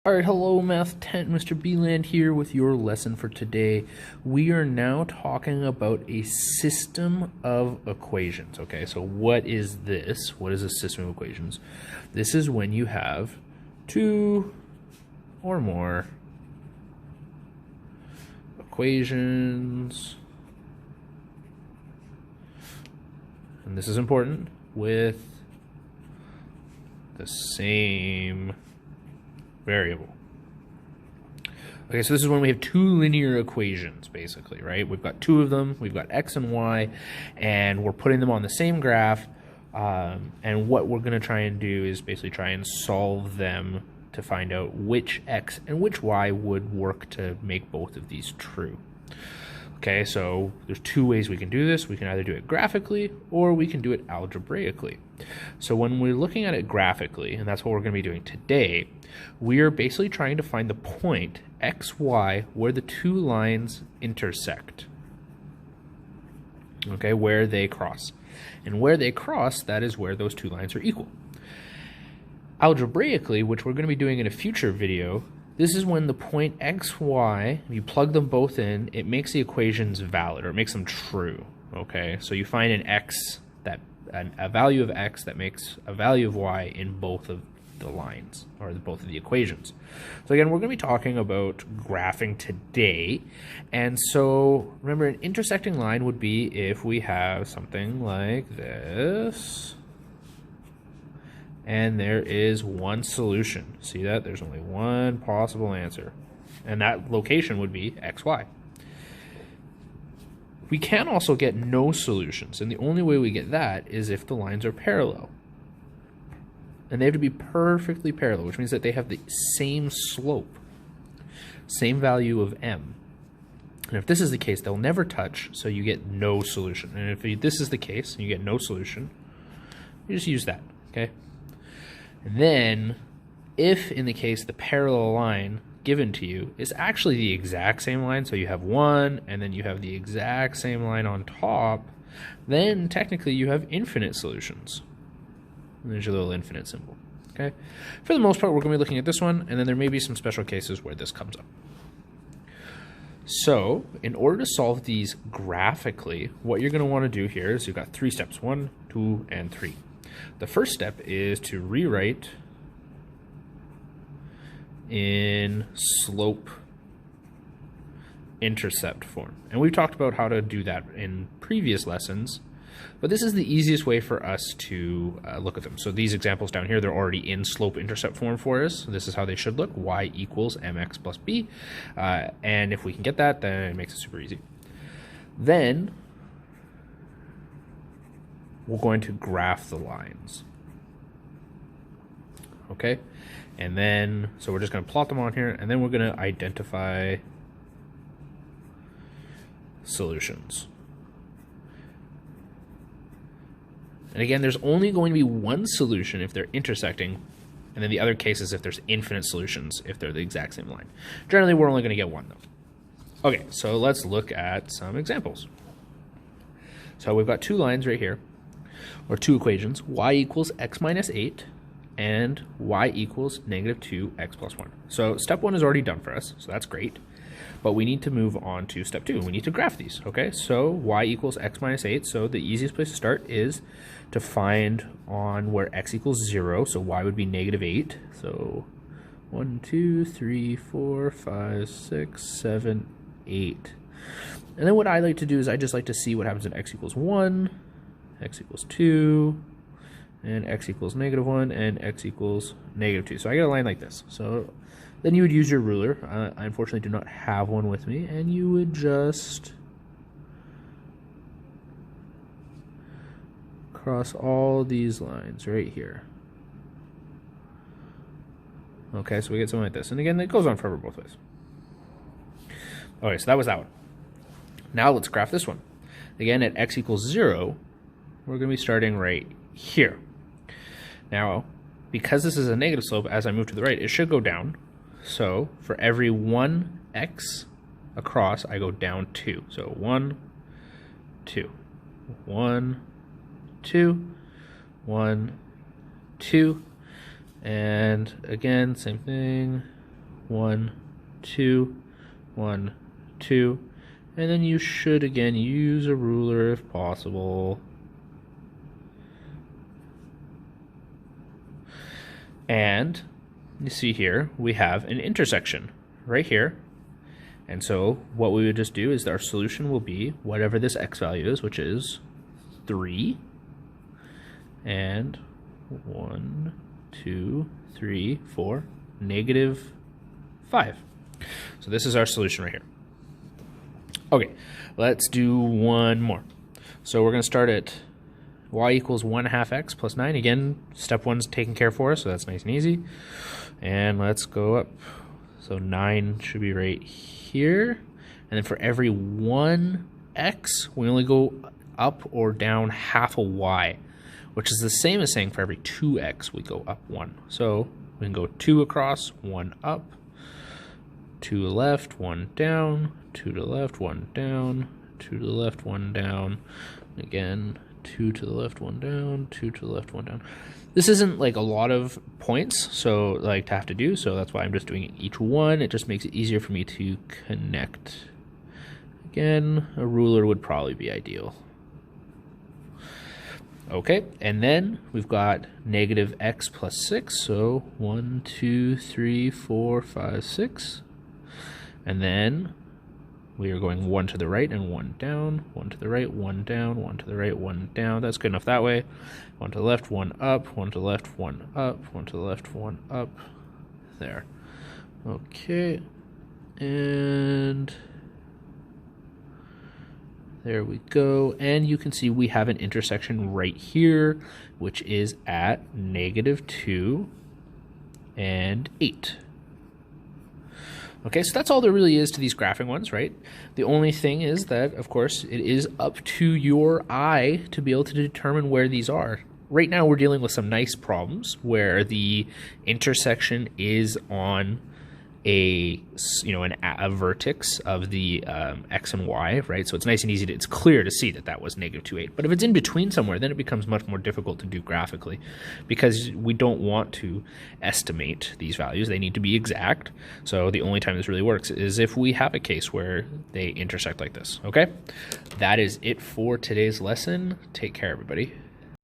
Alright, hello Math 10, Mr. Beeland here with your lesson for today. We are now talking about a system of equations. Okay, so what is this? What is a system of equations? This is when you have two or more equations, and this is important, with the same variable. Okay, so this is when we have two linear equations, basically, right? We've got two of them, we've got x and y, and we're putting them on the same graph, and what we're going to try and do is basically try and solve them to find out which x and which y would work to make both of these true. Okay, so there's two ways we can do this. We can either do it graphically or we can do it algebraically. So when we're looking at it graphically, and that's what we're going to be doing today, we are basically trying to find the point xy where the two lines intersect. Okay, where they cross. And where they cross, that is where those two lines are equal. Algebraically, which we're going to be doing in a future video, this is when the point xy, if you plug them both in, it makes the equations valid, or it makes them true. Okay, so you find an x, a value of x that makes a value of y in both of the lines, or both of the equations. So again, we're going to be talking about graphing today. And so remember, an intersecting line would be if we have something like this, and there is one solution. See that? There's only one possible answer. And that location would be xy. We can also get no solutions, and the only way we get that is if the lines are parallel. And they have to be perfectly parallel, which means that they have the same slope, same value of m. And if this is the case, they'll never touch, so you get no solution. And if this is the case, and you get no solution, you just use that, okay? And then, if in the case the parallel line given to you is actually the exact same line, so you have one, and then you have the exact same line on top, then technically you have infinite solutions. And there's your little infinite symbol, okay? For the most part, we're going to be looking at this one, and then there may be some special cases where this comes up. So, in order to solve these graphically, what you're going to want to do here is you've got three steps, 1, 2, and 3. The first step is to rewrite in slope intercept form. And we've talked about how to do that in previous lessons, but this is the easiest way for us to look at them. So these examples down here, they're already in slope intercept form for us. So this is how they should look, y equals mx plus b. And if we can get that, then it makes it super easy. Then we're going to graph the lines. Okay? And then, so we're just going to plot them on here, and then we're going to identify solutions. And again, there's only going to be one solution if they're intersecting, and then the other case is if there's infinite solutions if they're the exact same line. Generally, we're only going to get one, though. Okay, so let's look at some examples. So we've got two lines right here, or two equations, y equals x minus 8 and y equals negative 2x plus 1. So step 1 is already done for us, so that's great. But we need to move on to step 2. We need to graph these, okay? So y equals x minus 8, so the easiest place to start is to find on where x equals 0, so y would be negative 8. So 1, 2, 3, 4, 5, 6, 7, 8. And then what I like to do is I just like to see what happens when x equals 1, x equals 2, and x equals negative 1, and x equals negative 2. So I get a line like this. So then you would use your ruler. I unfortunately do not have one with me, and you would just cross all these lines right here. Okay, so we get something like this. And again, it goes on forever both ways. Okay, so that was that one. Now let's graph this one. Again, at x equals 0, we're going to be starting right here. Now, because this is a negative slope, as I move to the right, it should go down. So for every 1x across, I go down 2. So 1, 2, 1, 2, 1, 2, and again, same thing, 1, 2, 1, 2, and then you should again use a ruler if possible. And you see here we have an intersection right here. And so what we would just do is our solution will be whatever this x value is, which is 3 and 1, 2, 3, 4, negative 5. So this is our solution right here. Okay, let's do one more. So we're going to start at y equals 1/2 x plus 9. Again, step 1's taken care for us, so that's nice and easy. And let's go up. So 9 should be right here. And then for every 1x, we only go up or down half a y, which is the same as saying for every 2x, we go up 1. So we can go 2 across, 1 up, 2 to the left, 1 down, 2 to the left, 1 down, 2 to the left, 1 down. Again, 2 to the left, 1 down, 2 to the left, 1 down. This isn't like a lot of points, so like to have to do, so that's why I'm just doing each one. It just makes it easier for me to connect. Again, a ruler would probably be ideal. Okay, and then we've got negative x plus 6, so 1, 2, 3, 4, 5, 6. And then we are going 1 to the right and 1 down, 1 to the right, 1 down, 1 to the right, 1 down. That's good enough that way. 1 to the left, 1 up, 1 to the left, 1 up, 1 to the left, 1 up. There. Okay. And there we go. And you can see we have an intersection right here, which is at negative 2 and 8. Okay, so that's all there really is to these graphing ones, right? The only thing is that, of course, it is up to your eye to be able to determine where these are. Right now, we're dealing with some nice problems where the intersection is on a vertex of the x and y, right? So it's nice and easy it's clear to see that that was negative 2, 8. But if it's in between somewhere, then it becomes much more difficult to do graphically because we don't want to estimate these values. They need to be exact. So the only time this really works is if we have a case where they intersect like this, okay? That is it for today's lesson. Take care, everybody.